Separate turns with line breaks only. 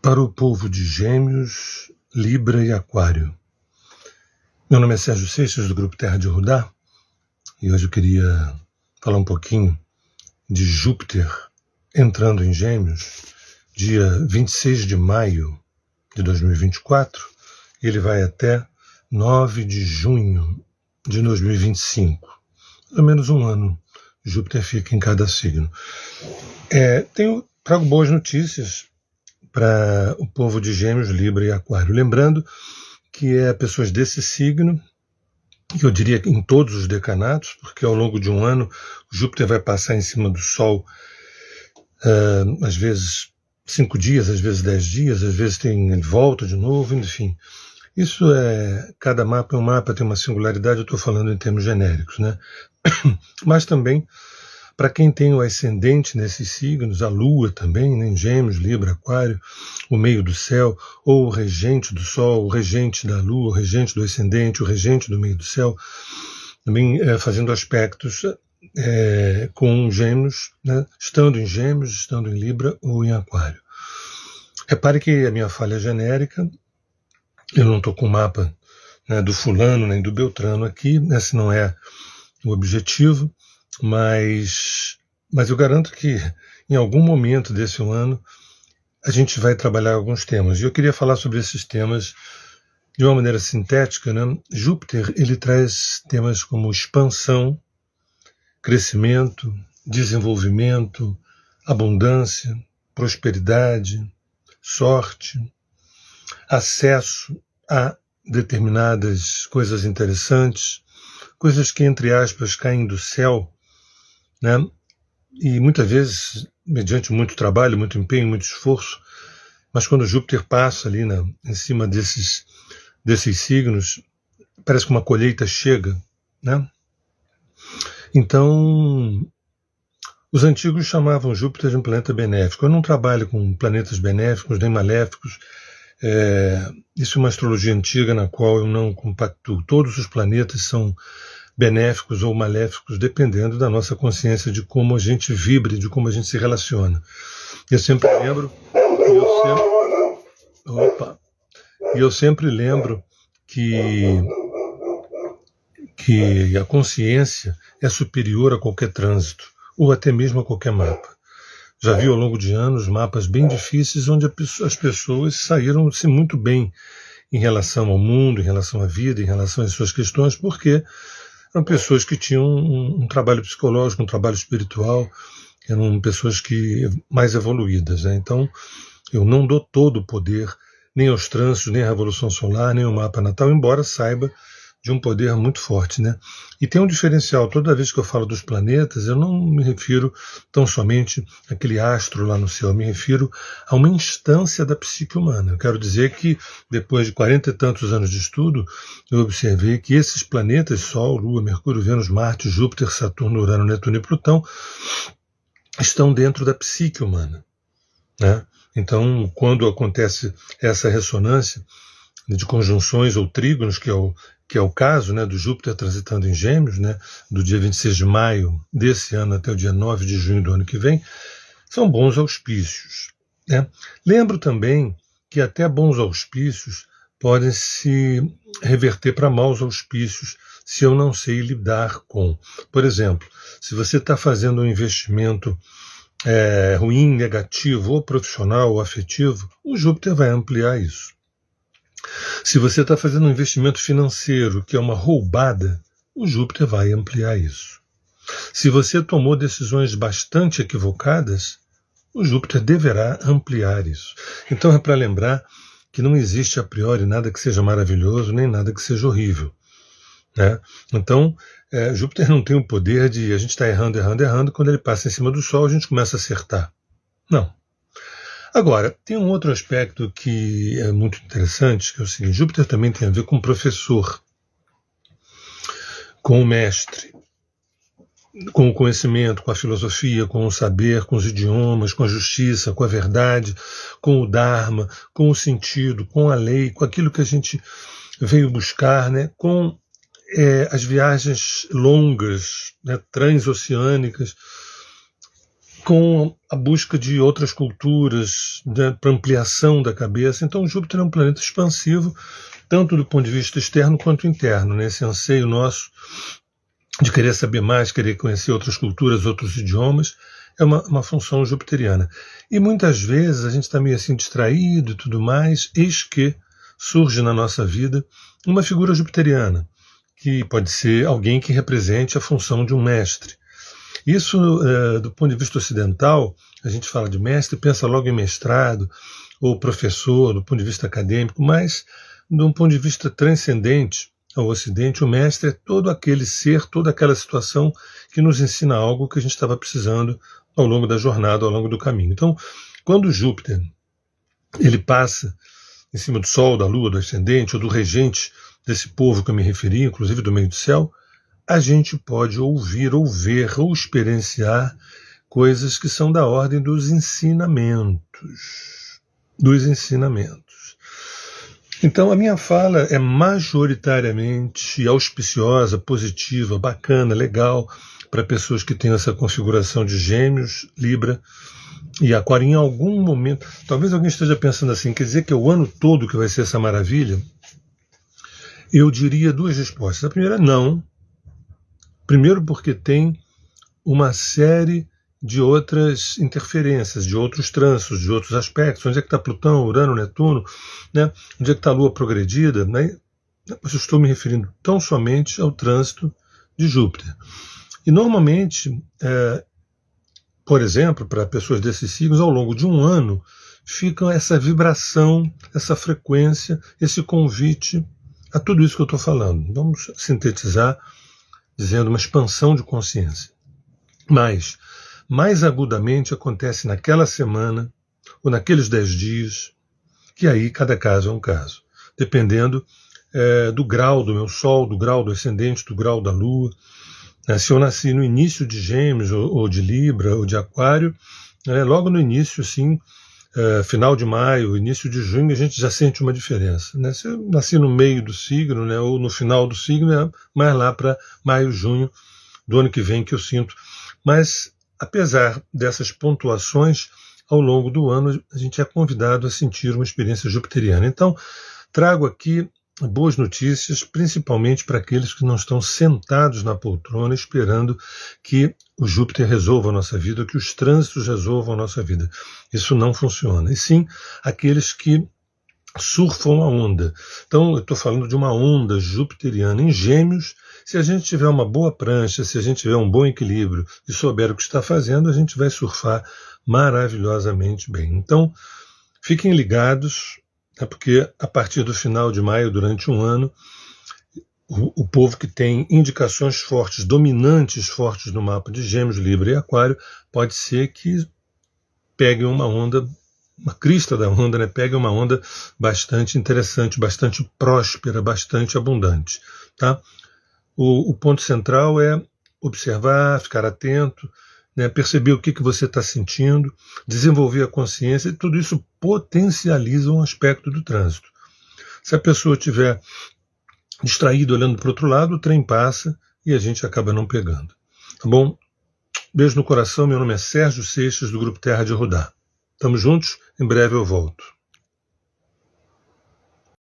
para o povo de Gêmeos, Libra e Aquário. Meu nome é Sérgio Seixas, do Grupo Terra de Rudá, e hoje eu queria falar um pouquinho de Júpiter entrando em Gêmeos, dia 26 de maio de 2024, e ele vai até 9 de junho de 2025. Pelo menos um ano Júpiter fica em cada signo. Trago boas notícias para o povo de Gêmeos, Libra e Aquário. Lembrando que pessoas desse signo, que eu diria em todos os decanatos, porque ao longo de um ano Júpiter vai passar em cima do Sol, às vezes 5 dias, às vezes 10 dias, às vezes ele volta de novo, enfim. Isso cada mapa é um mapa, tem uma singularidade, eu estou falando em termos genéricos, né? Mas também, para quem tem o ascendente nesses signos, a Lua também, né, em Gêmeos, Libra, Aquário, o meio do céu, ou o regente do Sol, o regente da Lua, o regente do ascendente, o regente do meio do céu, também fazendo aspectos com Gêmeos, né, estando em Gêmeos, estando em Libra ou em Aquário. Repare que a minha falha é genérica, eu não estou com o mapa, né, do fulano nem do Beltrano aqui, esse não é o objetivo, mas eu garanto que em algum momento desse ano a gente vai trabalhar alguns temas. E eu queria falar sobre esses temas de uma maneira sintética, né? Júpiter, ele traz temas como expansão, crescimento, desenvolvimento, abundância, prosperidade, sorte, acesso a determinadas coisas interessantes, coisas que, entre aspas, caem do céu, né? E muitas vezes, mediante muito trabalho, muito empenho, muito esforço, mas quando Júpiter passa ali em cima desses signos, parece que uma colheita chega, né? Então, os antigos chamavam Júpiter de um planeta benéfico. Eu não trabalho com planetas benéficos nem maléficos. Isso é uma astrologia antiga na qual eu não compactuo. Todos os planetas são benéficos ou maléficos, dependendo da nossa consciência de como a gente vibra, de como a gente se relaciona. Eu sempre lembro que a consciência é superior a qualquer trânsito, ou até mesmo a qualquer mapa. Já vi ao longo de anos mapas bem difíceis onde as pessoas saíram-se muito bem em relação ao mundo, em relação à vida, em relação às suas questões, porque eram pessoas que tinham um trabalho psicológico, um trabalho espiritual, eram pessoas mais evoluídas, né? Então, eu não dou todo o poder, nem aos trânsitos, nem à Revolução Solar, nem ao mapa natal, embora saiba de um poder muito forte, né? E tem um diferencial, toda vez que eu falo dos planetas, eu não me refiro tão somente àquele astro lá no céu, eu me refiro a uma instância da psique humana. Eu quero dizer que, depois de 40 e tantos anos de estudo, eu observei que esses planetas, Sol, Lua, Mercúrio, Vênus, Marte, Júpiter, Saturno, Urano, Netuno e Plutão, estão dentro da psique humana, né? Então, quando acontece essa ressonância de conjunções ou trígonos, que é o caso, né, do Júpiter transitando em Gêmeos, né, do dia 26 de maio desse ano até o dia 9 de junho do ano que vem, são bons auspícios, né? Lembro também que até bons auspícios podem se reverter para maus auspícios se eu não sei lidar com. Por exemplo, se você está fazendo um investimento ruim, negativo, ou profissional ou afetivo, o Júpiter vai ampliar isso. Se você está fazendo um investimento financeiro que é uma roubada, o Júpiter vai ampliar isso. Se você tomou decisões bastante equivocadas, o Júpiter deverá ampliar isso. Então é para lembrar que não existe a priori nada que seja maravilhoso, nem nada que seja horrível, né? Então, Júpiter não tem o poder de a gente estar errando, quando ele passa em cima do Sol a gente começa a acertar. Não. Agora, tem um outro aspecto que é muito interessante, que é o seguinte: Júpiter também tem a ver com o professor, com o mestre, com o conhecimento, com a filosofia, com o saber, com os idiomas, com a justiça, com a verdade, com o Dharma, com o sentido, com a lei, com aquilo que a gente veio buscar, né? Com as viagens longas, né, transoceânicas, com a busca de outras culturas, né, para ampliação da cabeça. Então Júpiter é um planeta expansivo, tanto do ponto de vista externo quanto interno, né? Esse anseio nosso de querer saber mais, querer conhecer outras culturas, outros idiomas, é uma função jupiteriana. E muitas vezes a gente está meio assim distraído e tudo mais, eis que surge na nossa vida uma figura jupiteriana, que pode ser alguém que represente a função de um mestre. Isso, do ponto de vista ocidental, a gente fala de mestre, pensa logo em mestrado, ou professor, do ponto de vista acadêmico, mas, de um ponto de vista transcendente ao Ocidente, o mestre é todo aquele ser, toda aquela situação que nos ensina algo que a gente estava precisando ao longo da jornada, ao longo do caminho. Então, quando Júpiter ele passa em cima do Sol, da Lua, do ascendente, ou do regente desse povo que eu me referi, inclusive do meio do céu, a gente pode ouvir, ou ver, ou experienciar coisas que são da ordem dos ensinamentos. Dos ensinamentos. Então a minha fala é majoritariamente auspiciosa, positiva, bacana, legal, para pessoas que têm essa configuração de Gêmeos, Libra e Aquário. Em algum momento, talvez alguém esteja pensando assim, quer dizer que é o ano todo que vai ser essa maravilha? Eu diria duas respostas. A primeira, não. Primeiro porque tem uma série de outras interferências, de outros trânsitos, de outros aspectos. Onde é que está Plutão, Urano, Netuno? Né? Onde é que está a Lua progredida? Né? Eu estou me referindo tão somente ao trânsito de Júpiter. E normalmente, por exemplo, para pessoas desses signos, ao longo de um ano, fica essa vibração, essa frequência, esse convite a tudo isso que eu estou falando. Vamos sintetizar dizendo uma expansão de consciência. Mas mais agudamente acontece naquela semana ou naqueles 10 dias, que aí cada caso é um caso, dependendo do grau do meu Sol, do grau do ascendente, do grau da Lua. Se eu nasci no início de Gêmeos, ou de Libra, ou de Aquário, logo no início, assim, final de maio, início de junho, a gente já sente uma diferença. Né? Se eu nasci no meio do signo, né, ou no final do signo, é mais lá para maio, junho do ano que vem que eu sinto. Mas, apesar dessas pontuações, ao longo do ano a gente é convidado a sentir uma experiência jupiteriana. Então, trago aqui boas notícias, principalmente para aqueles que não estão sentados na poltrona esperando que o Júpiter resolva a nossa vida, que os trânsitos resolvam a nossa vida. Isso não funciona. E sim, aqueles que surfam a onda. Então, eu estou falando de uma onda jupiteriana em Gêmeos. Se a gente tiver uma boa prancha, se a gente tiver um bom equilíbrio e souber o que está fazendo, a gente vai surfar maravilhosamente bem. Então, fiquem ligados, porque a partir do final de maio, durante um ano, o povo que tem indicações fortes, dominantes fortes no mapa de Gêmeos, Libra e Aquário, pode ser que pegue uma onda, uma crista da onda, né? Pegue uma onda bastante interessante, bastante próspera, bastante abundante. Tá? O ponto central é observar, ficar atento, né? Perceber o que você está sentindo, desenvolver a consciência, e tudo isso potencializa um aspecto do trânsito. Se a pessoa estiver distraída olhando para o outro lado, o trem passa e a gente acaba não pegando. Tá bom? Beijo no coração, meu nome é Sérgio Seixas, do Grupo Terra de Rudá. Tamo juntos, em breve eu volto.